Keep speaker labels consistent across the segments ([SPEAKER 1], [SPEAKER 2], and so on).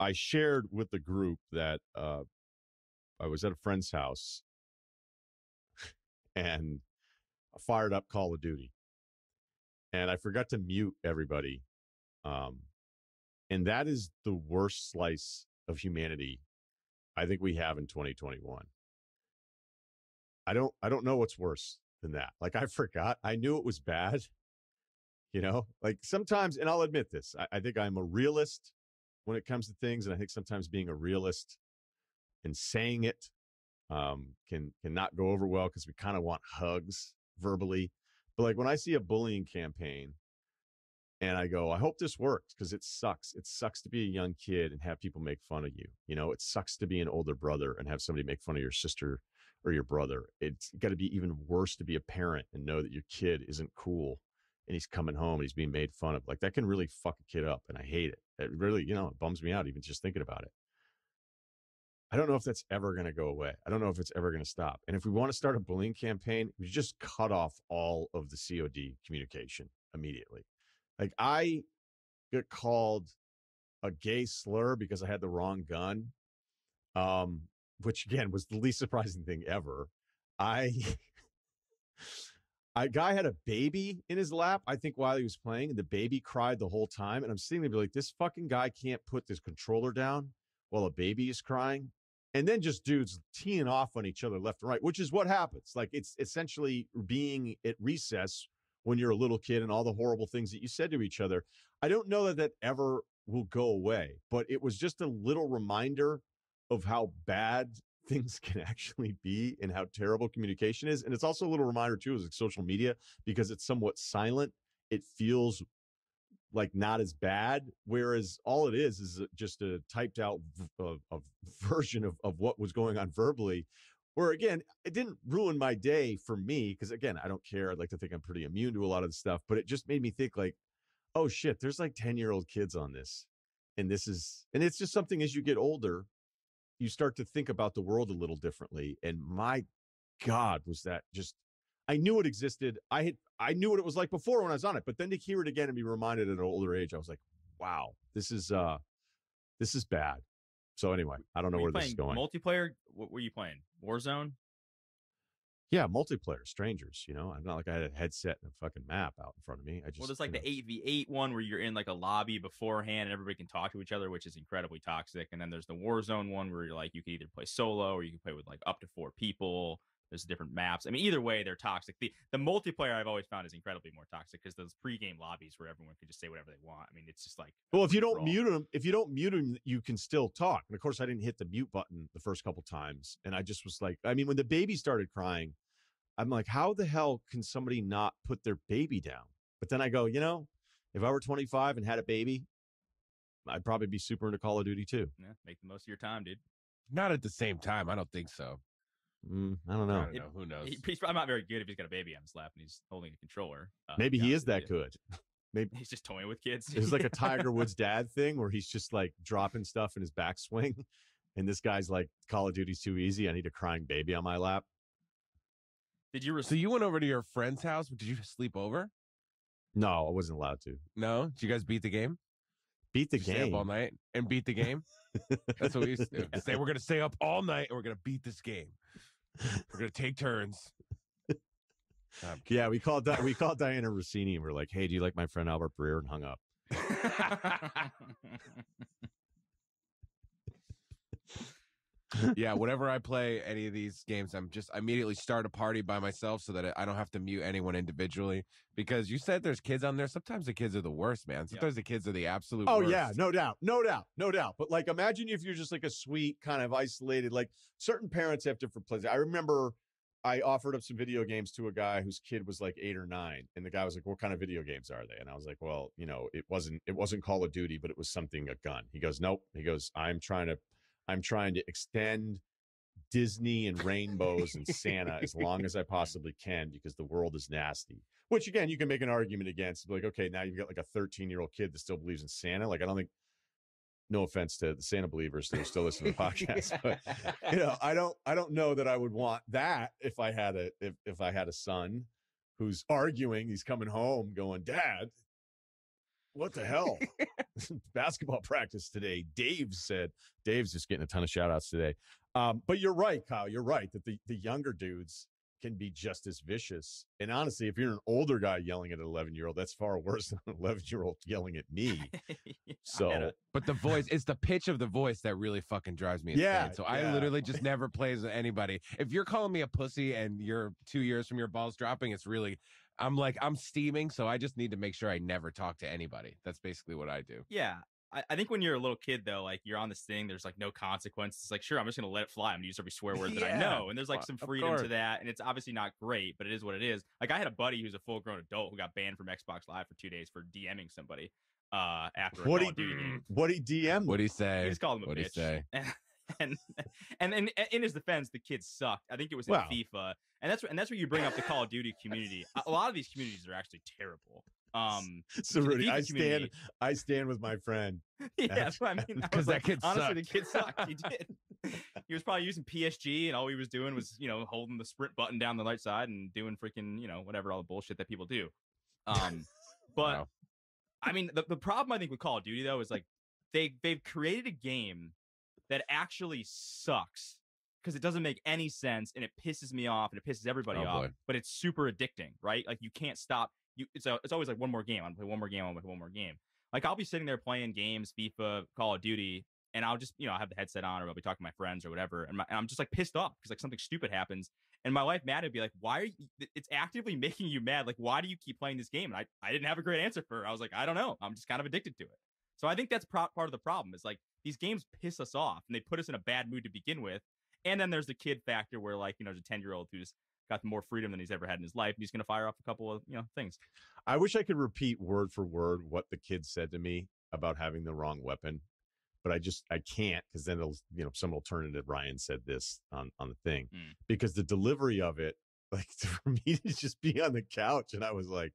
[SPEAKER 1] I shared with the group that I was at a friend's house and I fired up Call of Duty, and I forgot to mute everybody. And that is the worst slice of humanity I think we have in 2021. I don't know what's worse than that. Like, I forgot. I knew it was bad. Like sometimes, and I'll admit this, I think I'm a realist when it comes to things. And I think sometimes being a realist and saying it can not go over well because we kind of want hugs verbally. But like when I see a bullying campaign and I go, I hope this works because it sucks. It sucks to be a young kid and have people make fun of you. It sucks to be an older brother and have somebody make fun of your sister or your brother. It's got to be even worse to be a parent and know that your kid isn't cool and he's coming home and he's being made fun of. Like, that can really fuck a kid up, and I hate it. It really, it bums me out even just thinking about it. I don't know if that's ever going to go away. I don't know if it's ever going to stop. And if we want to start a bullying campaign, we just cut off all of the COD communication immediately. Like, I got called a gay slur because I had the wrong gun, which again was the least surprising thing ever. A guy had a baby in his lap, I think, while he was playing, and the baby cried the whole time. And I'm sitting there like, this fucking guy can't put this controller down while a baby is crying. And then just dudes teeing off on each other left and right, which is what happens. Like, it's essentially being at recess when you're a little kid and all the horrible things that you said to each other. I don't know that ever will go away, but it was just a little reminder of how bad things can actually be and how terrible communication is. And it's also a little reminder too, is like social media, because it's somewhat silent. It feels like not as bad, whereas all it is just a typed out a version of what was going on verbally, where again, it didn't ruin my day for me, because again, I don't care. I'd like to think I'm pretty immune to a lot of the stuff, but it just made me think like, oh shit, there's like 10-year-old kids on this. And it's just something, as you get older, you start to think about the world a little differently. And my God, was that just, I knew it existed. I knew what it was like before when I was on it, but then to hear it again and be reminded at an older age, I was like, wow, this is bad. So anyway, I don't know where this is going.
[SPEAKER 2] Multiplayer? What were you playing? Warzone?
[SPEAKER 1] Yeah, multiplayer, strangers. I'm not like I had a headset and a fucking map out in front of me.
[SPEAKER 2] There's like the 8v8 one where you're in like a lobby beforehand and everybody can talk to each other, which is incredibly toxic. And then there's the Warzone one where you're like, you can either play solo or you can play with like up to 4 people. There's different maps. I mean, either way, they're toxic. The multiplayer I've always found is incredibly more toxic because those pregame lobbies where everyone can just say whatever they want. I mean, it's just like,
[SPEAKER 1] well, if you don't mute them, you can still talk. And of course, I didn't hit the mute button the first couple times, and I just was like, I mean, when the baby started crying, I'm like, how the hell can somebody not put their baby down? But then I go, if I were 25 and had a baby, I'd probably be super into Call of Duty too.
[SPEAKER 2] Yeah, make the most of your time, dude.
[SPEAKER 3] Not at the same time. I don't think so.
[SPEAKER 1] I don't know.
[SPEAKER 3] Who knows?
[SPEAKER 2] He's probably not very good if he's got a baby on his lap and he's holding a controller.
[SPEAKER 1] Maybe he is that good. Maybe
[SPEAKER 2] he's just toying with kids.
[SPEAKER 1] It's like a Tiger Woods dad thing where he's just like dropping stuff in his backswing. And this guy's like, Call of Duty's too easy. I need a crying baby on my lap.
[SPEAKER 3] So you went over to your friend's house? Did you sleep over?
[SPEAKER 1] No, I wasn't allowed to.
[SPEAKER 3] No? Did you guys beat the game?
[SPEAKER 1] Beat the
[SPEAKER 3] Did you
[SPEAKER 1] game?
[SPEAKER 3] Stay up all night and beat the game? That's what we used to do. Say, we're going to stay up all night and we're going to beat this game. We're going to take turns.
[SPEAKER 1] Yeah, we called Diana Rossini and we're like, hey, do you like my friend Albert Breer? And hung up.
[SPEAKER 3] Yeah, whenever I play any of these games, I immediately start a party by myself so that I don't have to mute anyone individually. Because you said there's kids on there. Sometimes the kids are the worst, man. Sometimes the kids are the absolute worst.
[SPEAKER 1] Oh, yeah, no doubt. But like, imagine if you're just like a sweet kind of isolated, like certain parents have different places. I remember I offered up some video games to a guy whose kid was like 8 or 9. And the guy was like, what kind of video games are they? And I was like, well, it wasn't Call of Duty, but it was something, a gun. He goes, nope. He goes, I'm trying to extend Disney and rainbows and Santa as long as I possibly can because the world is nasty. Which, again, you can make an argument against. Like, okay, now you've got like a 13-year-old kid that still believes in Santa. Like, I don't think, no offense to the Santa believers that are still listening to the podcast, but I don't know that I would want that if I had a son who's arguing. He's coming home going, Dad, what the hell? Basketball practice today. Dave's just getting a ton of shout outs today. But you're right, Kyle. You're right that the younger dudes can be just as vicious. And honestly, if you're an older guy yelling at an 11-year-old, that's far worse than an 11-year-old yelling at me. So,
[SPEAKER 3] but the voice, it's the pitch of the voice that really fucking drives me insane. So I literally just never plays with anybody. If you're calling me a pussy and you're 2 years from your balls dropping, it's really, I'm steaming. So I just need to make sure I never talk to anybody. That's basically what I do.
[SPEAKER 2] Yeah. I think when you're a little kid, though, like you're on this thing, there's like no consequences. It's like, sure, I'm just going to let it fly. I'm going to use every swear word that I know. And there's like some freedom to that. And it's obviously not great, but it is what it is. Like I had a buddy who's a full grown adult who got banned from Xbox Live for 2 days for DMing somebody after a Call of Duty game.
[SPEAKER 1] What he DM?
[SPEAKER 3] What'd he say?
[SPEAKER 2] He just called him a bitch.
[SPEAKER 3] He say?
[SPEAKER 2] And in his defense, the kid sucked. I think it was in FIFA. And that's where you bring up the Call of Duty community. A lot of these communities are actually terrible.
[SPEAKER 1] So Rudy, I stand with my friend.
[SPEAKER 2] Yeah, that's what I mean.
[SPEAKER 3] Because that kid
[SPEAKER 2] honestly,
[SPEAKER 3] sucked.
[SPEAKER 2] the kid sucked. He did. He was probably using PSG, and all he was doing was, holding the sprint button down the right side and doing freaking, whatever, all the bullshit that people do. But
[SPEAKER 3] Wow.
[SPEAKER 2] I mean, the problem I think with Call of Duty though is like they've created a game that actually sucks because it doesn't make any sense and it pisses me off and it pisses everybody off.
[SPEAKER 3] Boy.
[SPEAKER 2] But it's super addicting, right? Like you can't stop. It's always like one more game. I'm gonna play one more game. I'm gonna play one more game. Like I'll be sitting there playing games, FIFA, Call of Duty, and I'll just I'll have the headset on or I'll be talking to my friends or whatever, and I'm just like pissed off because like something stupid happens, and my wife Matt would be like, "Why are you? It's actively making you mad. Like why do you keep playing this game?" And I didn't have a great answer for her. I was like, I don't know. I'm just kind of addicted to it. So I think that's part of the problem is like these games piss us off and they put us in a bad mood to begin with, and then there's the kid factor where like there's a 10-year-old who's got more freedom than he's ever had in his life. And he's going to fire off a couple of things.
[SPEAKER 1] I wish I could repeat word for word what the kid said to me about having the wrong weapon, but I can't because then someone will turn it. Ryan said this on the thing because the delivery of it, like for me to just be on the couch and I was like,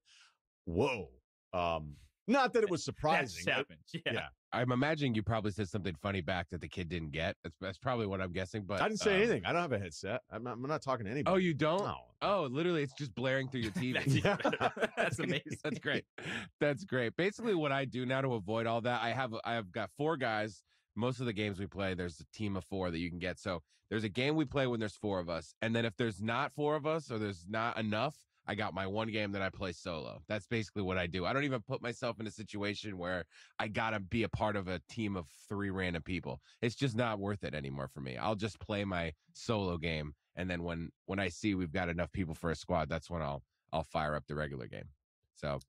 [SPEAKER 1] whoa. Not that it was surprising.
[SPEAKER 2] That happens. Yeah.
[SPEAKER 3] I'm imagining you probably said something funny back that the kid didn't get. That's probably what I'm guessing. But
[SPEAKER 1] I didn't say anything. I don't have a headset. I'm not talking to anybody.
[SPEAKER 3] Oh, you don't?
[SPEAKER 1] No.
[SPEAKER 3] Oh, literally, it's just blaring through your TV.
[SPEAKER 2] That's amazing.
[SPEAKER 3] That's great. That's great. Basically, what I do now to avoid all that, I have got 4 guys. Most of the games we play, there's a team of 4 that you can get. So there's a game we play when there's 4 of us, and then if there's not 4 of us or there's not enough, I got my one game that I play solo. That's basically what I do. I don't even put myself in a situation where I got to be a part of a team of 3 random people. It's just not worth it anymore for me. I'll just play my solo game. And then when I see we've got enough people for a squad, that's when I'll fire up the regular game. So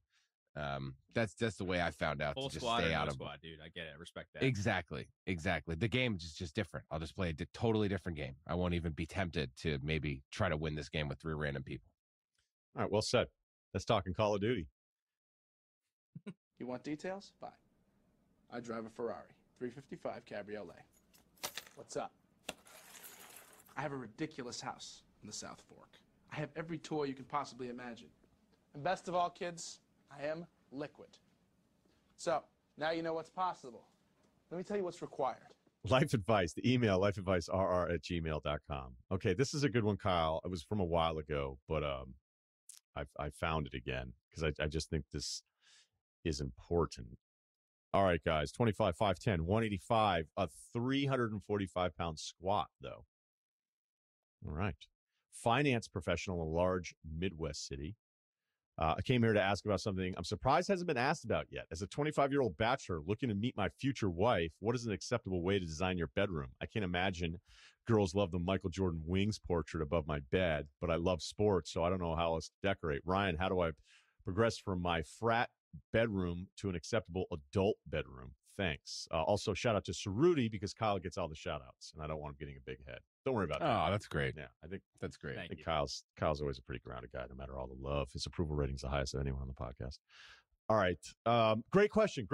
[SPEAKER 3] that's the way I found out
[SPEAKER 2] Full
[SPEAKER 3] to just
[SPEAKER 2] squad
[SPEAKER 3] stay
[SPEAKER 2] or
[SPEAKER 3] out
[SPEAKER 2] no
[SPEAKER 3] of
[SPEAKER 2] squad, dude. I get it. I respect that.
[SPEAKER 3] Exactly. The game is just different. I'll just play a totally different game. I won't even be tempted to maybe try to win this game with 3 random people.
[SPEAKER 1] All right, well said. Let's talk in Call of Duty.
[SPEAKER 4] You want details? Fine. I drive a Ferrari 355 Cabriolet. What's up? I have a ridiculous house in the South Fork. I have every toy you can possibly imagine. And best of all, kids, I am liquid. So, now you know what's possible. Let me tell you what's required.
[SPEAKER 1] Life advice, the email, lifeadvicerr@gmail.com. Okay, this is a good one, Kyle. It was from a while ago, but I found it again because I just think this is important. All right, guys, 25, 5'10", 185, a 345-pound squat, though. All right. Finance professional in a large Midwest city. I came here to ask about something I'm surprised hasn't been asked about yet. As a 25-year-old bachelor looking to meet my future wife, what is an acceptable way to design your bedroom? I can't imagine girls love the Michael Jordan wings portrait above my bed, but I love sports, so I don't know how else to decorate. Ryan, how do I progress from my frat bedroom to an acceptable adult bedroom? Thanks. Also, shout out to Cerruti because Kyle gets all the shout outs, and I don't want him getting a big head. Don't worry about that.
[SPEAKER 3] Oh, that's great.
[SPEAKER 1] Yeah, I think
[SPEAKER 3] that's great.
[SPEAKER 1] I think Kyle's always a pretty grounded guy, no matter all the love. His approval rating's the highest of anyone on the podcast. All right. Great question.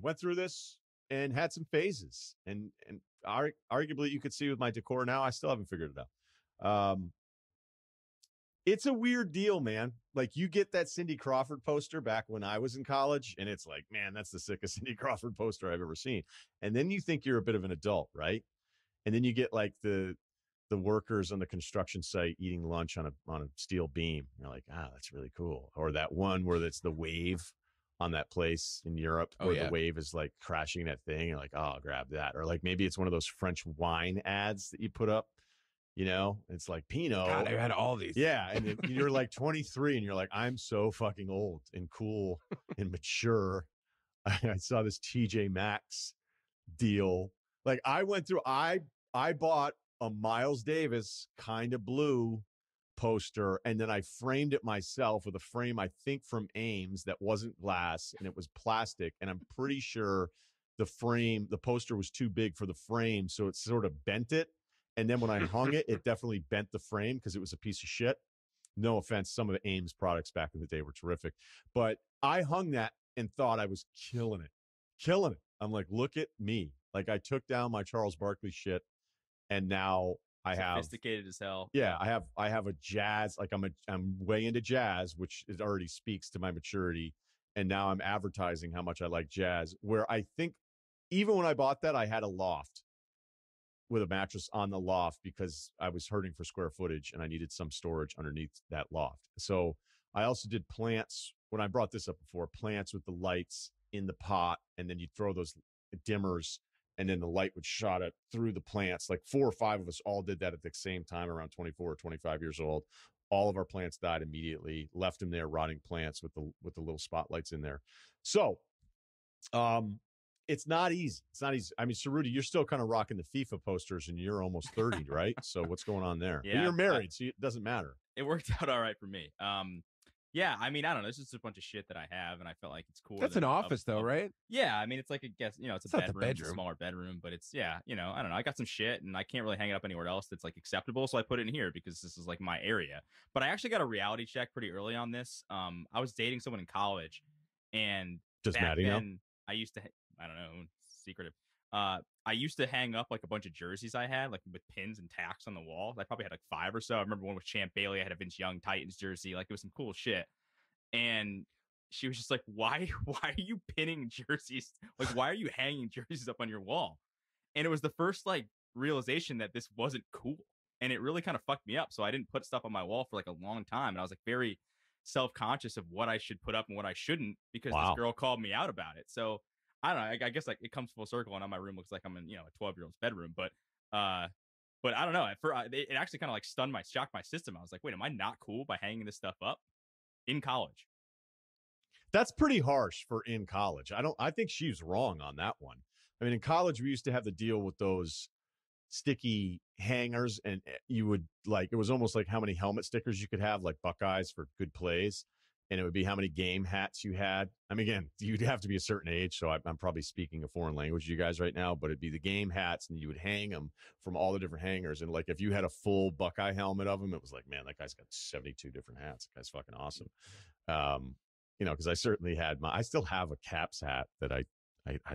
[SPEAKER 1] Went through this and had some phases. And arguably, you could see with my decor now, I still haven't figured it out. It's a weird deal, man. Like, you get that Cindy Crawford poster back when I was in college, and it's like, man, that's the sickest Cindy Crawford poster I've ever seen. And then you think you're a bit of an adult, right? And then you get like the workers on the construction site eating lunch on a steel beam. You're like, that's really cool. Or that one where it's the wave on that place in Europe where the wave is like crashing that thing. You're like, oh, I'll grab that. Or like maybe it's one of those French wine ads that you put up. It's like Pinot.
[SPEAKER 3] God, I had all these.
[SPEAKER 1] Yeah, and you're like 23, and you're like, I'm so fucking old and cool and mature. I saw this TJ Maxx deal. Like I went through. I bought a Miles Davis kind of blue poster, and then I framed it myself with a frame I think from Ames that wasn't glass and it was plastic, and I'm pretty sure the poster was too big for the frame, so it sort of bent it. And then when I hung it, it definitely bent the frame because it was a piece of shit. No offense, some of the Ames products back in the day were terrific, but I hung that and thought I was killing it. I'm like, look at me. Like I took down my Charles Barkley shit, and now I have
[SPEAKER 2] sophisticated as hell.
[SPEAKER 1] Yeah, I have a jazz. Like I'm way into jazz, which it already speaks to my maturity. And now I'm advertising how much I like jazz. Where I think even when I bought that, I had a loft with a mattress on the loft because I was hurting for square footage and I needed some storage underneath that loft. So I also did plants when I brought this up before, plants with the lights in the pot, and then you throw those dimmers, and then the light would shot it through the plants. Like 4 or 5 of us all did that at the same time around 24 or 25 years old. All of our plants died immediately, left them there, rotting plants with the little spotlights in there. So it's not easy. I mean, Cerruti, you're still kind of rocking the FIFA posters and you're almost 30, right? So what's going on there?
[SPEAKER 2] Yeah,
[SPEAKER 1] but you're married, so it doesn't matter.
[SPEAKER 2] It worked out all right for me. Yeah, I mean, I don't know. It's just a bunch of shit that I have, and I felt like it's cool.
[SPEAKER 3] That's an office, though, right?
[SPEAKER 2] Yeah, I mean, it's like it's a bedroom,
[SPEAKER 3] bedroom.
[SPEAKER 2] It's a smaller bedroom, but it's I don't know. I got some shit, and I can't really hang it up anywhere else that's like acceptable, so I put it in here because this is like my area. But I actually got a reality check pretty early on this. I was dating someone in college, and
[SPEAKER 1] does
[SPEAKER 2] back
[SPEAKER 1] Maddie
[SPEAKER 2] then
[SPEAKER 1] know?
[SPEAKER 2] I used to, I don't know, secretive. I used to hang up like a bunch of jerseys I had, like with pins and tacks on the wall. I probably had like 5 or so. I remember one with Champ Bailey. I had a Vince Young Titans jersey. Like it was some cool shit. And she was just like, why are you pinning jerseys? Like, why are you hanging jerseys up on your wall? And it was the first like realization that this wasn't cool. And it really kind of fucked me up. So I didn't put stuff on my wall for like a long time. And I was like very self-conscious of what I should put up and what I shouldn't because this girl called me out about it. So I don't know. I guess like it comes full circle, and now my room looks like I'm in a 12-year-old's bedroom. But I don't know. It actually kind of like shocked my system. I was like, wait, am I not cool by hanging this stuff up in college?
[SPEAKER 1] That's pretty harsh for in college. I think she's wrong on that one. I mean, in college we used to have to deal with those sticky hangers, and you would like it was almost like how many helmet stickers you could have, like Buckeyes for good plays. And it would be how many game hats you had. I mean, again, you'd have to be a certain age, so I'm probably speaking a foreign language to you guys right now, but it'd be the game hats, and you would hang them from all the different hangers. And, like, if you had a full Buckeye helmet of them, it was like, man, that guy's got 72 different hats. That guy's fucking awesome. Because I certainly had I still have a Caps hat that I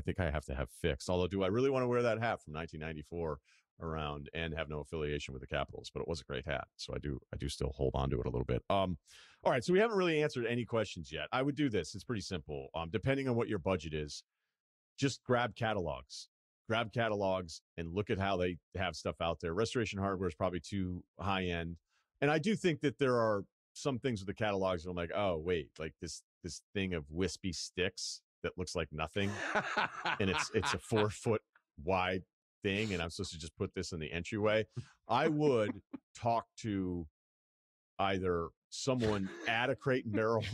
[SPEAKER 1] think I have to have fixed. Although, do I really want to wear that hat from 1994 around and have no affiliation with the Capitals? But it was a great hat, so I do still hold on to it a little bit. All right, so we haven't really answered any questions yet. I would do this. It's pretty simple. Depending on what your budget is, just grab catalogs and look at how they have stuff out there. Restoration Hardware is probably too high end, and I do think that there are some things with the catalogs that I'm like, oh wait, like this thing of wispy sticks that looks like nothing, and it's a 4-foot wide thing, and I'm supposed to just put this in the entryway. I would talk to either someone at a Crate and Barrel,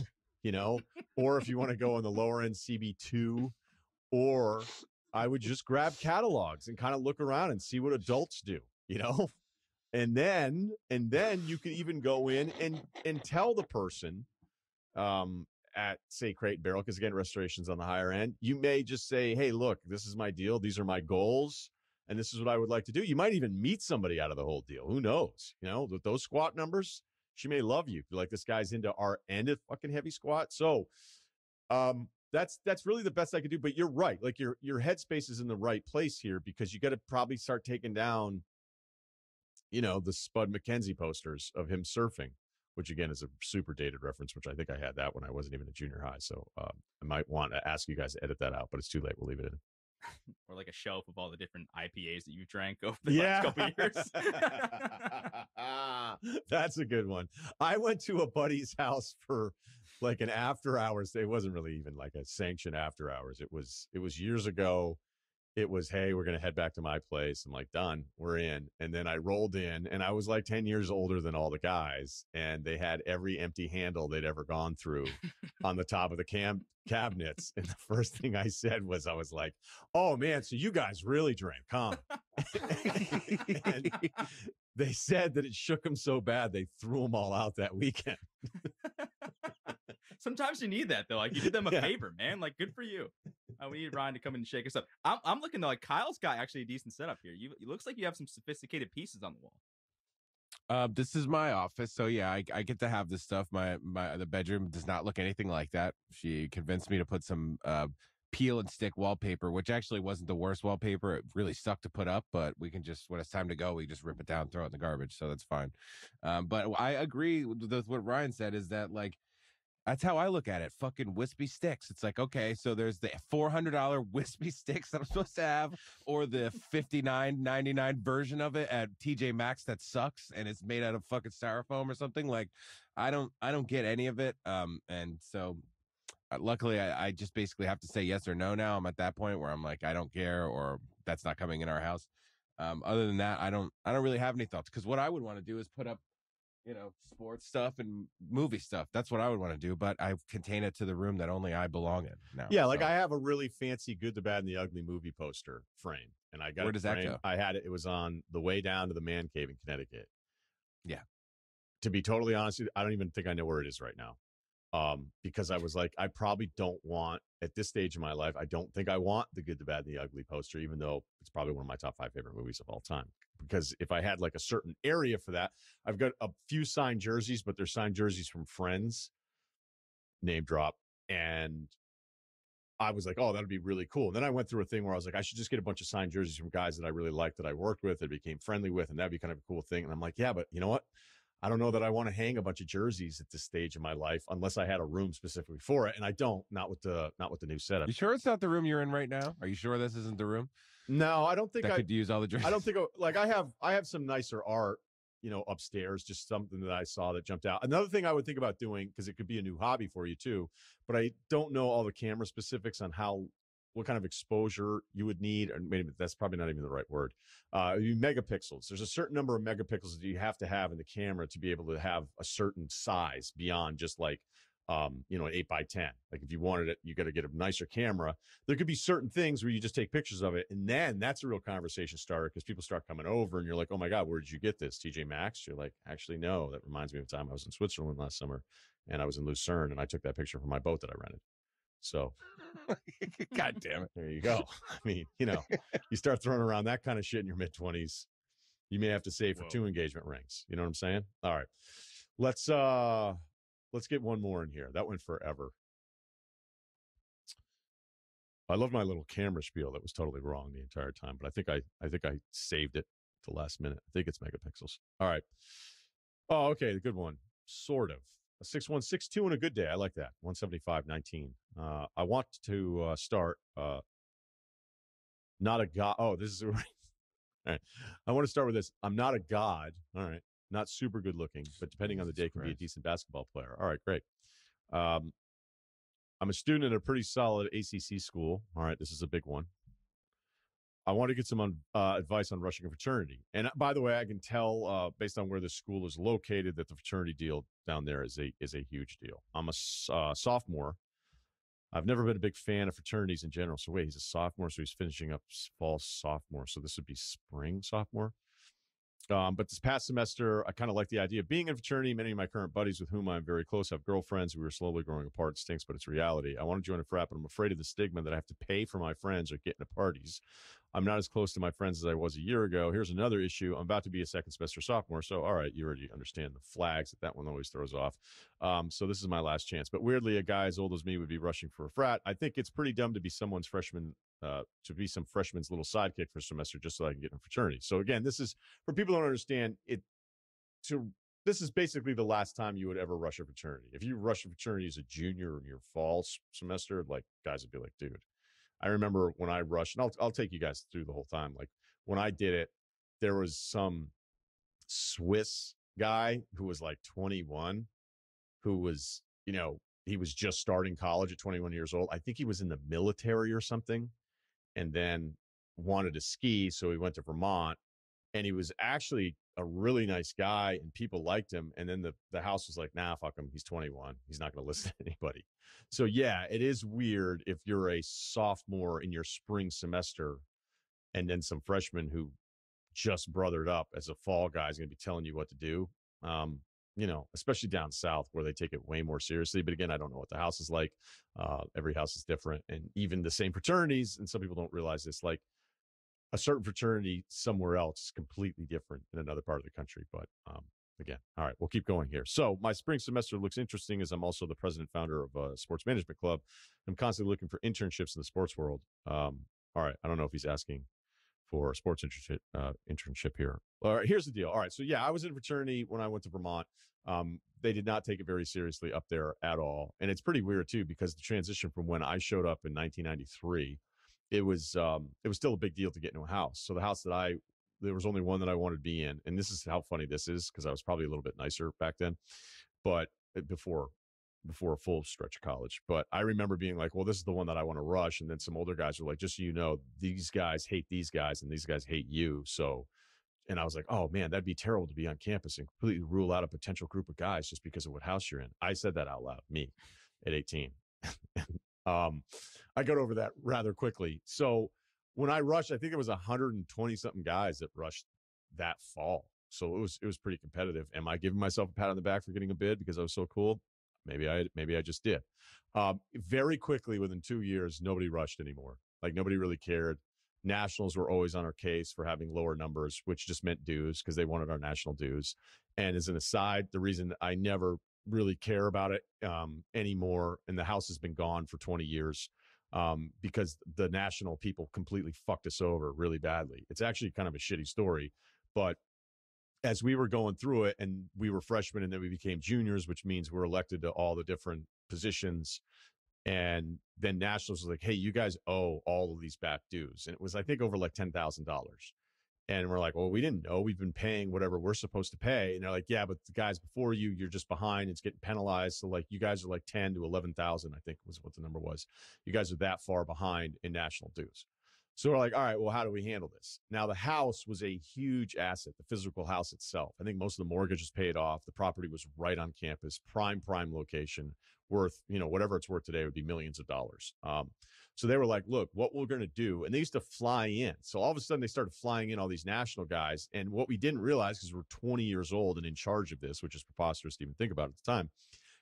[SPEAKER 1] or if you want to go on the lower end, CB2, or I would just grab catalogs and kind of look around and see what adults do, and then you can even go in and tell the person at, say, Crate and Barrel, because again, restoration's on the higher end. You may just say, hey, look, this is my deal. These are my goals. And this is what I would like to do. You might even meet somebody out of the whole deal. Who knows? With those squat numbers, she may love you. Like, this guy's into our end of fucking heavy squat. So that's really the best I could do. But you're right. Like, your headspace is in the right place here, because you got to probably start taking down, the Spud McKenzie posters of him surfing, which again is a super dated reference, which I think I had that when I wasn't even in junior high. So I might want to ask you guys to edit that out, but it's too late. We'll leave it in.
[SPEAKER 2] Or like a shelf of all the different IPAs that you drank over the last couple of years.
[SPEAKER 1] That's a good one. I went to a buddy's house for like an after hours. It wasn't really even like a sanctioned after hours. It was years ago. It was, hey, we're going to head back to my place. I'm like, done, we're in. And then I rolled in, and I was like 10 years older than all the guys. And they had every empty handle they'd ever gone through on the top of the cabinets. And the first thing I said was, I was like, oh, man, so you guys really drank, huh? And they said that it shook them so bad, they threw them all out that weekend.
[SPEAKER 2] Sometimes you need that, though. Like, you did them a favor, man. Like, good for you. We need Ryan to come in and shake us up. I'm looking though, like Kyle's got actually a decent setup here. It looks like you have some sophisticated pieces on the wall.
[SPEAKER 3] This is my office, so yeah, I get to have this stuff. The bedroom does not look anything like that. She convinced me to put some peel and stick wallpaper, which actually wasn't the worst wallpaper. It really sucked to put up, but we can just, when it's time to go, we just rip it down, throw it in the garbage, so that's fine. But I agree with what Ryan said, is that like, that's how I look at it. Fucking wispy sticks. It's like, okay, so there's the $400 wispy sticks that I'm supposed to have, or the $59.99 version of it at TJ Maxx that sucks and it's made out of fucking styrofoam or something. Like, I don't get any of it. And so luckily I just basically have to say yes or no now. I'm at that point where I'm like, I don't care, or that's not coming in our house. Other than that, I don't really have any thoughts, because what I would want to do is put up, sports stuff and movie stuff. That's what I would want to do, but I contain it to the room that only I belong in now.
[SPEAKER 1] Yeah, like I have a really fancy Good, the Bad, and the Ugly movie poster frame, and I got
[SPEAKER 3] Where does that go?
[SPEAKER 1] I had it. It was on the way down to the man cave in Connecticut.
[SPEAKER 3] Yeah.
[SPEAKER 1] To be totally honest with you, I don't even think I know where it is right now. Because I was like, I probably don't want, at this stage of my life, I don't think I want the Good, the Bad, and the Ugly poster, even though it's probably one of my top 5 favorite movies of all time. Because if I had like a certain area for that, I've got a few signed jerseys, but they're signed jerseys from friends, name drop. And I was like, oh, that'd be really cool. And then I went through a thing where I was like, I should just get a bunch of signed jerseys from guys that I really liked, that I worked with, that became friendly with, and that'd be kind of a cool thing. And I'm like, yeah, but you know what? I don't know that I want to hang a bunch of jerseys at this stage of my life unless I had a room specifically for it. And I don't, not with the new setup.
[SPEAKER 3] You sure it's not the room you're in right now? Are you sure this isn't the room?
[SPEAKER 1] No, I don't think
[SPEAKER 3] I could use all the jerseys.
[SPEAKER 1] I don't think like I have some nicer art, upstairs, just something that I saw that jumped out. Another thing I would think about doing, because it could be a new hobby for you too, but I don't know all the camera specifics on what kind of exposure you would need, or maybe that's probably not even the right word. Megapixels. There's a certain number of megapixels that you have to have in the camera to be able to have a certain size beyond just like, an 8x10. Like if you wanted it, you got to get a nicer camera. There could be certain things where you just take pictures of it, and then that's a real conversation starter, because people start coming over and you're like, oh my God, where did you get this? TJ Maxx? You're like, actually, no, that reminds me of a time I was in Switzerland last summer, and I was in Lucerne, and I took that picture from my boat that I rented. So,
[SPEAKER 3] God damn it.
[SPEAKER 1] There you go. I mean, you start throwing around that kind of shit in your mid-20s, you may have to save for 2 engagement rings. You know what I'm saying? All right. Let's get one more in here. That went forever. I love my little camera spiel that was totally wrong the entire time, but I think I saved it at the last minute. I think it's megapixels. All right. Oh, okay. The good one. Sort of. A 6162 on a good day. I like that. 175.19. I want to start. Not a god. Oh, this is all right. I want to start with this. I'm not a god. All right. Not super good looking, but depending on the day, can be a decent basketball player. All right, great. I'm a student at a pretty solid ACC school. All right, this is a big one. I want to get some advice on rushing a fraternity. And by the way, I can tell based on where the school is located that the fraternity deal down there is a huge deal. I'm a sophomore. I've never been a big fan of fraternities in general. So wait, he's a sophomore, so he's finishing up fall sophomore. So this would be spring sophomore. But this past semester, I kind of like the idea of being in a fraternity. Many of my current buddies with whom I'm very close have girlfriends. We were slowly growing apart. It stinks, but it's reality. I want to join a frat, but I'm afraid of the stigma that I have to pay for my friends or get into parties. I'm not as close to my friends as I was a year ago. Here's another issue. I'm about to be a second semester sophomore. So, all right, you already understand the flags that one always throws off. So this is my last chance. But weirdly, a guy as old as me would be rushing for a frat. I think it's pretty dumb to be someone's freshman, to be some freshman's little sidekick for a semester just so I can get in a fraternity. So again, this is, for people who don't understand it, this is basically the last time you would ever rush a fraternity. If you rush a fraternity as a junior in your fall semester, like guys would be like, dude, I remember when I rushed, and I'll take you guys through the whole time. Like when I did it, there was some Swiss guy who was like 21 who was, he was just starting college at 21 years old. I think he was in the military or something, and then wanted to ski, so he went to Vermont. And he was actually a really nice guy, and people liked him. And then the house was like, nah, fuck him. He's 21. He's not going to listen to anybody. So yeah, it is weird if you're a sophomore in your spring semester, and then some freshmen who just brothered up as a fall guy is going to be telling you what to do. Especially down south where they take it way more seriously. But again, I don't know what the house is like. Every house is different, and even the same fraternities. And some people don't realize this, like a certain fraternity somewhere else is completely different in another part of the country. But again, all right, we'll keep going here. So my spring semester looks interesting as I'm also the president founder of a sports management club. I'm constantly looking for internships in the sports world. All right, I don't know if he's asking for a sports internship here. All right, here's the deal. All right, so yeah, I was in a fraternity when I went to Vermont. They did not take it very seriously up there at all. And it's pretty weird too, because the transition from when I showed up in 1993, it was still a big deal to get into a house. So the house there was only one that I wanted to be in. And this is how funny this is, because I was probably a little bit nicer back then, but before a full stretch of college. But I remember being like, well, this is the one that I want to rush. And then some older guys were like, just so you know, these guys hate these guys and these guys hate you. So, and I was like, oh man, that'd be terrible to be on campus and completely rule out a potential group of guys just because of what house you're in. I said that out loud, me at 18. I got over that rather quickly. So when I rushed, I think it was 120 something guys that rushed that fall. So it was pretty competitive. Am I giving myself a pat on the back for getting a bid because I was so cool? Maybe I just did. Very quickly, within 2 years, nobody rushed anymore. Like nobody really cared. Nationals were always on our case for having lower numbers, which just meant dues because they wanted our national dues. And as an aside, the reason I never really care about it anymore, and the house has been gone for 20 years, because the national people completely fucked us over really badly. It's actually kind of a shitty story, but as we were going through it and we were freshmen and then we became juniors, which means we're elected to all the different positions. And then Nationals was like, hey, you guys owe all of these back dues. And it was, I think, over like $10,000. And we're like, well, we didn't know. We've been paying whatever we're supposed to pay. And they're like, yeah, but the guys before you, you're just behind. It's getting penalized. So like you guys are like 10 to 11,000, I think was what the number was. You guys are that far behind in national dues. So we're like, all right, well, how do we handle this? Now, the house was a huge asset, the physical house itself. I think most of the mortgage was paid off. The property was right on campus, prime location, worth, whatever it's worth today would be millions of dollars. So they were like, look, what we're going to do, and they used to fly in. So all of a sudden they started flying in all these national guys. And what we didn't realize, because we're 20 years old and in charge of this, which is preposterous to even think about at the time,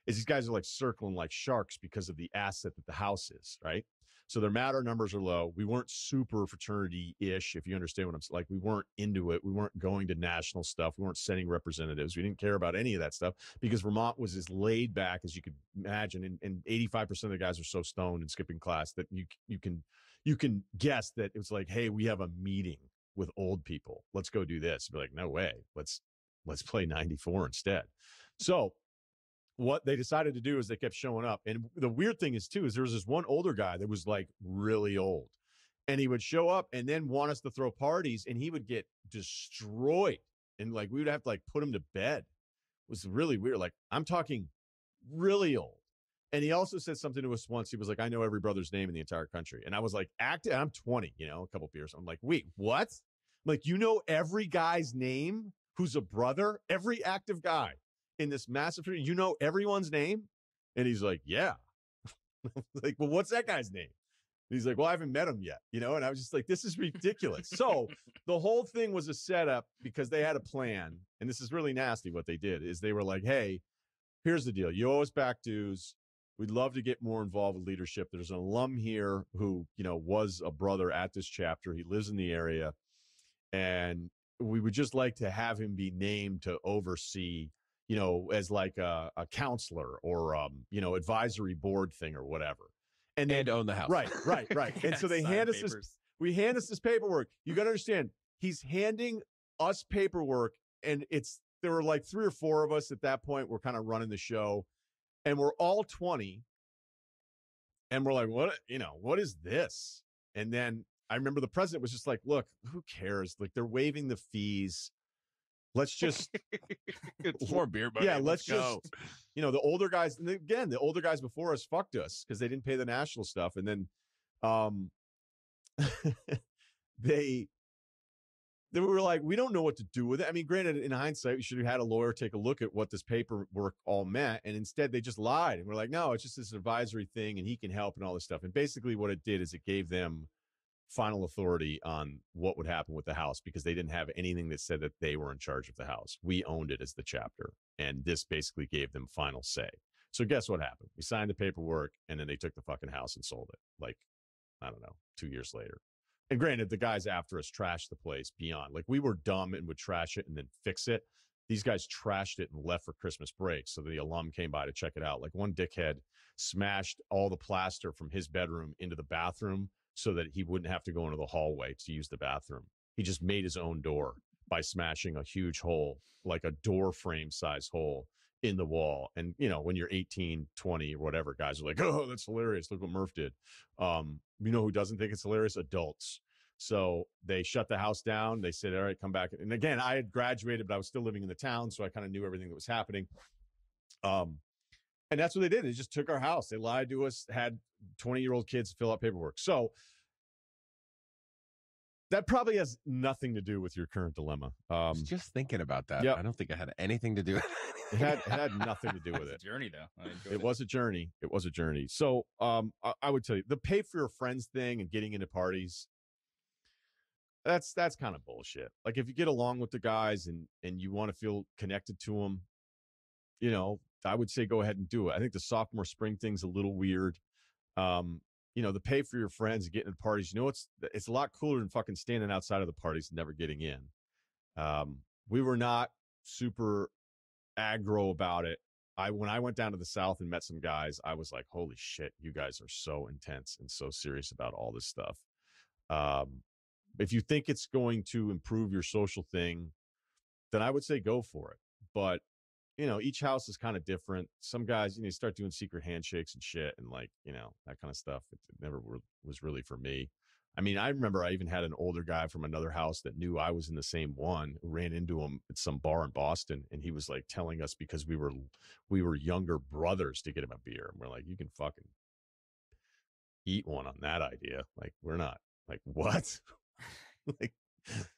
[SPEAKER 1] is these guys are like circling like sharks because of the asset that the house is, right? So their matter numbers are low. We weren't super fraternity-ish, if you understand what I'm saying. Like, we weren't into it. We weren't going to national stuff. We weren't sending representatives. We didn't care about any of that stuff because Vermont was as laid back as you could imagine. And 85% of the guys are so stoned and skipping class that you can guess that it was like, hey, we have a meeting with old people. Let's go do this. Be like, no way. Let's play 94 instead. So what they decided to do is they kept showing up. And the weird thing is, too, is there was this one older guy that was like really old. And he would show up and then want us to throw parties, and he would get destroyed. And like we would have to like put him to bed. It was really weird. Like, I'm talking really old. And he also said something to us once. He was like, I know every brother's name in the entire country. And I was like, I'm 20, a couple beers. I'm like, wait, what? Like, you know every guy's name who's a brother? Every active guy in this massive, you know everyone's name? And he's like, yeah. Like, well, what's that guy's name? And he's like, well, I haven't met him yet, and I was just like, this is ridiculous. So the whole thing was a setup because they had a plan, and this is really nasty. What they did is they were like, hey, here's the deal. You owe us back dues. We'd love to get more involved with leadership. There's an alum here who, was a brother at this chapter. He lives in the area, and we would just like to have him be named to oversee, as like a counselor or, advisory board thing or whatever. And
[SPEAKER 3] own the house.
[SPEAKER 1] Right. And so they hand us this paperwork. You got to understand, he's handing us paperwork, and there were like 3 or 4 of us at that point. We're kind of running the show, and we're all 20. And we're like, what is this? And then I remember the president was just like, look, who cares? Like, they're waiving the fees. let's just
[SPEAKER 3] It's more beer money.
[SPEAKER 1] yeah, let's
[SPEAKER 3] go.
[SPEAKER 1] just the older guys. And again, the older guys before us fucked us because they didn't pay the national stuff, and then they were like, we don't know what to do with it. I mean, granted, in hindsight, we should have had a lawyer take a look at what this paperwork all meant. And instead they just lied. And we're like, no, it's just this advisory thing and he can help and all this stuff. And basically what it did is it gave them final authority on what would happen with the house because they didn't have anything that said that they were in charge of the house. We owned it as the chapter. And this basically gave them final say. So guess what happened? We signed the paperwork and then they took the fucking house and sold it. Like, I don't know, 2 years later. And granted, the guys after us trashed the place beyond. Like, we were dumb and would trash it and then fix it. These guys trashed it and left for Christmas break. So the alum came by to check it out. Like, one dickhead smashed all the plaster from his bedroom into the bathroom so that he wouldn't have to go into the hallway to use the bathroom. He just made his own door by smashing a huge hole, like a door frame size hole in the wall. And, when you're 18, 20 or whatever, guys are like, oh, that's hilarious. Look what Murph did. You know who doesn't think it's hilarious? Adults. So they shut the house down. They said, all right, come back. And again, I had graduated, but I was still living in the town. So I kind of knew everything that was happening. And that's what they did. They just took our house. They lied to us, had 20-year-old kids fill out paperwork. So that probably has nothing to do with your current dilemma.
[SPEAKER 3] I was just thinking about that.
[SPEAKER 1] Yep.
[SPEAKER 3] I don't think it had anything to do with it.
[SPEAKER 1] It had nothing to do with it.
[SPEAKER 2] It's a journey, though.
[SPEAKER 1] It was a journey. It was a journey. So I would tell you, the pay for your friends thing and getting into parties, that's kind of bullshit. Like, if you get along with the guys and you want to feel connected to them, I would say go ahead and do it. I think the sophomore spring thing's a little weird. The pay for your friends and getting into parties, it's a lot cooler than fucking standing outside of the parties and never getting in. We were not super aggro about it. When I went down to the South and met some guys, I was like, holy shit, you guys are so intense and so serious about all this stuff. If you think it's going to improve your social thing, then I would say go for it. But, each house is kind of different. Some guys, you start doing secret handshakes and shit and that kind of stuff. It never was really for me. I mean, I remember I even had an older guy from another house that knew I was in the same one, who ran into him at some bar in Boston. And he was like telling us because we were younger brothers to get him a beer. And we're like, you can fucking eat one on that idea. Like, we're not like, what? Like,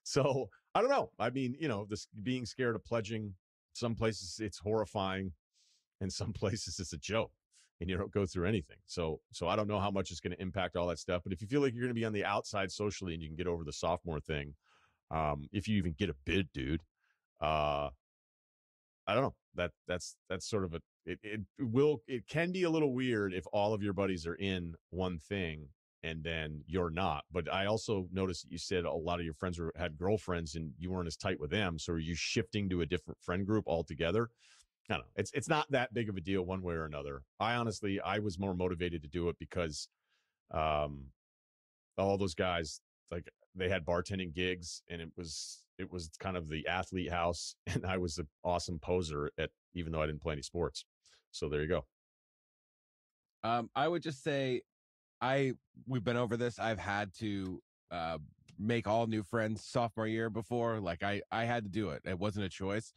[SPEAKER 1] so I don't know. I mean, this being scared of pledging, some places it's horrifying and some places it's a joke. And you don't go through anything. So I don't know how much it's going to impact all that stuff. But if you feel like you're going to be on the outside socially and you can get over the sophomore thing, if you even get a bid, dude, I don't know. That's sort of it can be a little weird if all of your buddies are in one thing and then you're not. But I also noticed that you said a lot of your friends had girlfriends and you weren't as tight with them. So are you shifting to a different friend group altogether? I don't know. It's not that big of a deal one way or another. I was more motivated to do it because all those guys, like, they had bartending gigs and it was kind of the athlete house. And I was an awesome poser even though I didn't play any sports. So there you go.
[SPEAKER 3] I would just say we've been over this. I've had to make all new friends sophomore year before. Like, I had to do it. It wasn't a choice.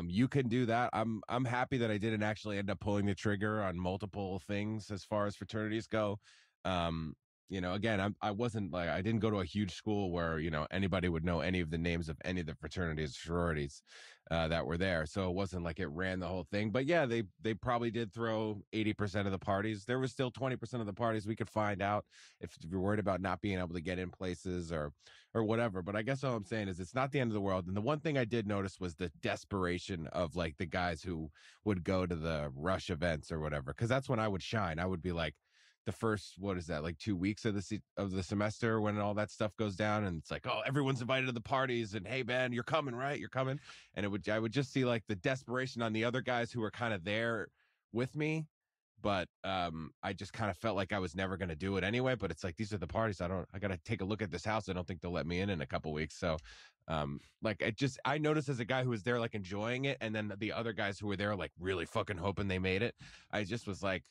[SPEAKER 3] You can do that. I'm happy that I didn't actually end up pulling the trigger on multiple things as far as fraternities go. Again, I wasn't like, I didn't go to a huge school where, anybody would know any of the names of any of the fraternities, sororities that were there. So it wasn't like it ran the whole thing. But yeah, they probably did throw 80% of the parties. There was still 20% of the parties we could find out if you're worried about not being able to get in places or whatever. But I guess all I'm saying is it's not the end of the world. And the one thing I did notice was the desperation of like the guys who would go to the rush events or whatever, because that's when I would shine. I would be like, the first, what is that, like 2 weeks of the semester when all that stuff goes down, and it's like, oh, everyone's invited to the parties, and hey man, you're coming, right? You're coming. And I would just see like the desperation on the other guys who were kind of there with me, but I just kind of felt like I was never going to do it anyway. But it's like, these are the parties. I got to take a look at this house. I don't think they'll let me in a couple weeks. So I noticed as a guy who was there like enjoying it, and then the other guys who were there like really fucking hoping they made it, I just was like,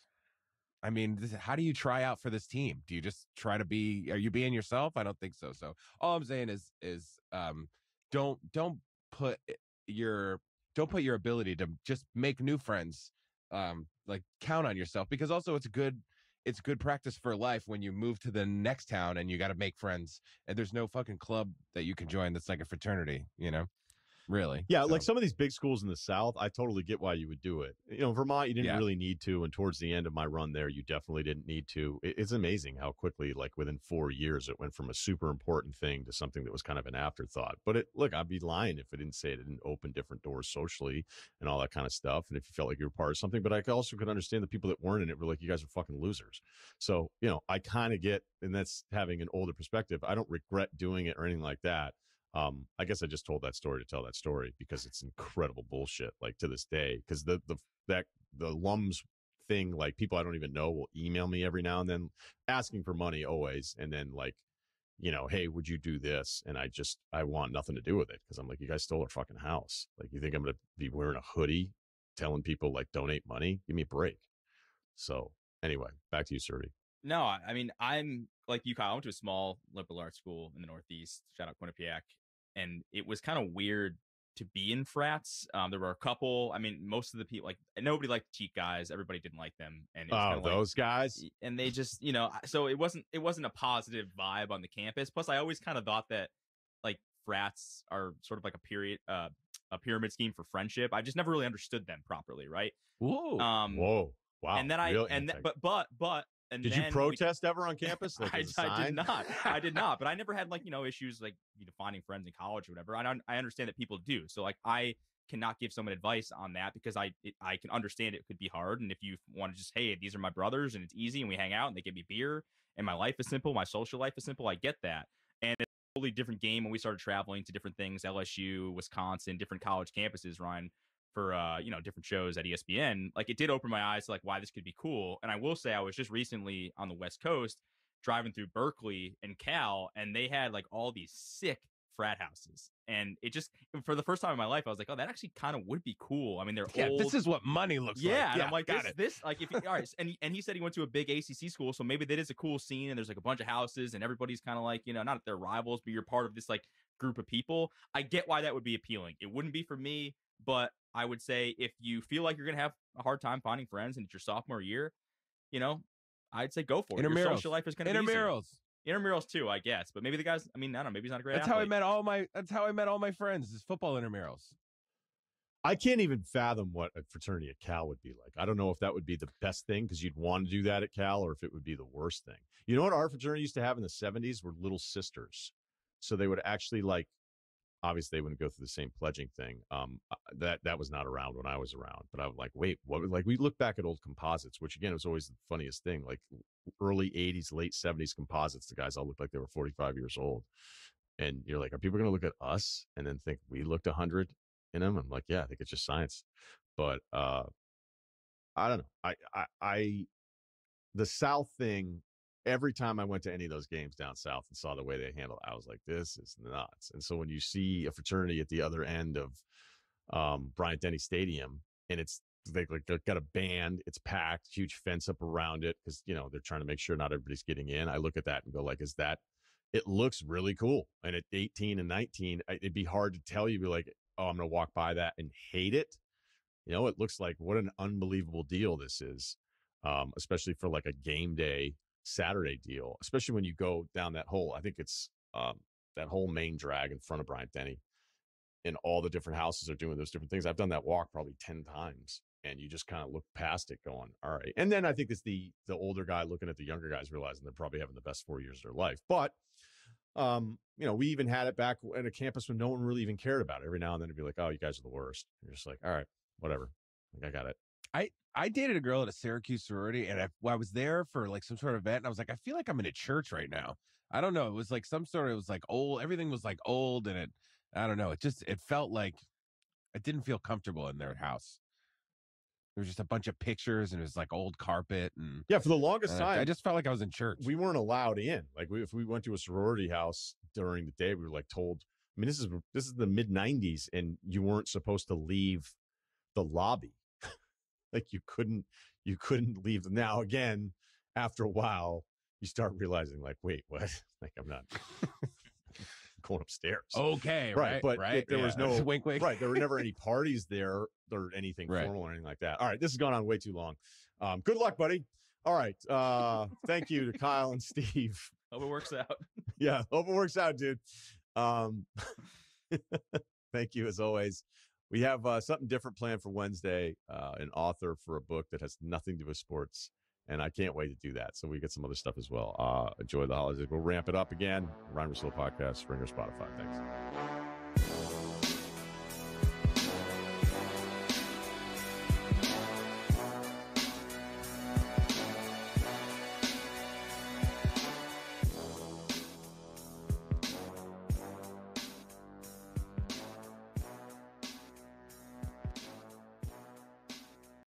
[SPEAKER 3] I mean, how do you try out for this team? Do you just try to are you being yourself? I don't think so. So all I'm saying is don't put your ability to just make new friends like count on yourself, because also it's good practice for life when you move to the next town and you got to make friends, and there's no fucking club that you can join that's like a fraternity, really.
[SPEAKER 1] Yeah,
[SPEAKER 3] So,
[SPEAKER 1] like some of these big schools in the South, I totally get why you would do it. Vermont, you didn't
[SPEAKER 3] Yeah.
[SPEAKER 1] really need to, and towards the end of my run there, you definitely didn't need to. It's amazing how quickly, like within 4 years, it went from a super important thing to something that was kind of an afterthought. But look, I'd be lying if I didn't say it didn't open different doors socially and all that kind of stuff. And if you felt like you were part of something, but I also could understand the people that weren't in it were like, you guys are fucking losers. So, I kind of get, and that's having an older perspective. I don't regret doing it or anything like that. I guess I just told that story to tell that story because it's incredible bullshit. Like to this day, because the alums thing, like people I don't even know will email me every now and then asking for money always, and then like, hey, would you do this? And I want nothing to do with it because I'm like, you guys stole our fucking house. Like, you think I'm gonna be wearing a hoodie, telling people like donate money? Give me a break. So anyway, back to you, Serby.
[SPEAKER 2] No, I mean, I'm like you, Kyle. I went to a small liberal arts school in the Northeast. Shout out Quinnipiac. And it was kind of weird to be in frats. There were a couple. I mean, most of the people, like, nobody liked the cheat guys. Everybody didn't like them. And it was kind of
[SPEAKER 1] those guys.
[SPEAKER 2] And they just, so it wasn't a positive vibe on the campus. Plus, I always kind of thought that like frats are sort of like a pyramid scheme for friendship. I just never really understood them properly, right?
[SPEAKER 3] whoa,
[SPEAKER 1] Whoa, wow.
[SPEAKER 2] And then and
[SPEAKER 1] did you protest ever on campus? Like
[SPEAKER 2] I did not. I did not. But I never had like issues like finding friends in college or whatever. I understand that people do. So like I cannot give someone advice on that because I can understand it could be hard. And if you want to just, hey, these are my brothers and it's easy and we hang out and they give me beer and my life is simple, my social life is simple, I get that. And it's a totally different game when we started traveling to different things, LSU, Wisconsin, different college campuses, Ryan, for different shows at ESPN. Like it did open my eyes to like why this could be cool. And I will say I was just recently on the West Coast driving through Berkeley and Cal, and they had like all these sick frat houses. And it just, for the first time in my life, I was like, oh, that actually kind of would be cool. I mean, they're old.
[SPEAKER 3] This is what money looks like.
[SPEAKER 2] Yeah, and I'm like,
[SPEAKER 3] got
[SPEAKER 2] this like if all right, and he said he went to a big ACC school, so maybe that is a cool scene, and there's like a bunch of houses, and everybody's kind of like, not that they're rivals, but you're part of this like group of people. I get why that would be appealing. It wouldn't be for me, but I would say if you feel like you're gonna have a hard time finding friends and it's your sophomore year, I'd say go for it. Your social life is gonna be easier. Intramurals too, I guess. But maybe the guys, I mean, I don't know, maybe he's not a great
[SPEAKER 3] That's
[SPEAKER 2] athlete.
[SPEAKER 3] that's how I met all my friends, is football intramurals.
[SPEAKER 1] I can't even fathom what a fraternity at Cal would be like. I don't know if that would be the best thing because you'd want to do that at Cal, or if it would be the worst thing. You know what our fraternity used to have in the 70s were little sisters. So they would actually like, obviously they wouldn't go through the same pledging thing. That was not around when I was around, but I was like, wait, what? Like we look back at old composites, which again was always the funniest thing. Like early 80s, late 70s composites, the guys all looked like they were 45 years old. And you're like, are people going to look at us and then think we looked 100 in them? I'm like, yeah, I think it's just science. But I don't know. I the South thing, every time I went to any of those games down south and saw the way they handle it, I was like, this is nuts. And so when you see a fraternity at the other end of Bryant Denny Stadium, and they've got a band, it's packed, huge fence up around it because they're trying to make sure not everybody's getting in. I look at that and go like, it looks really cool. And at 18 and 19, it'd be hard to tell you, be like, oh, I'm going to walk by that and hate it. It looks like what an unbelievable deal this is, especially for like a game day Saturday deal, especially when you go down that whole, I think it's that whole main drag in front of Bryant Denny, and all the different houses are doing those different things. I've done that walk probably 10 times, and you just kind of look past it going, all right. And then I think it's the older guy looking at the younger guys, realizing they're probably having the best 4 years of their life. But, we even had it back at a campus when no one really even cared about it. Every now and then it'd be like, oh, you guys are the worst. You're just like, all right, whatever. Like, I got it.
[SPEAKER 3] I dated a girl at a Syracuse sorority, and I was there for like some sort of event, and I was like, I feel like I'm in a church right now. I don't know. It was like it was like old. Everything was like old, and I don't know. It felt like I didn't feel comfortable in their house. There was just a bunch of pictures, and it was like old carpet, and
[SPEAKER 1] yeah, for the longest time,
[SPEAKER 3] I just felt like I was in church.
[SPEAKER 1] We weren't allowed in. Like if we went to a sorority house during the day, we were like told. I mean, this is the mid '90s, and you weren't supposed to leave the lobby. Like you couldn't leave them. Now again, after a while, you start realizing like, wait, what? Like I'm not going upstairs.
[SPEAKER 3] Okay,
[SPEAKER 1] Right, but there was no
[SPEAKER 3] wink, wink.
[SPEAKER 1] Right, there were never any parties there or anything formal or anything like that. All right, this has gone on way too long. Good luck, buddy. All right, thank you to Kyle and Steve.
[SPEAKER 2] Hope it works out.
[SPEAKER 1] Yeah, hope it works out, dude. Thank you as always. We have something different planned for Wednesday. An author for a book that has nothing to do with sports, and I can't wait to do that. So we get some other stuff as well. Enjoy the holidays. We'll ramp it up again. Ryen Russillo Podcast, Springer, Spotify. Thanks.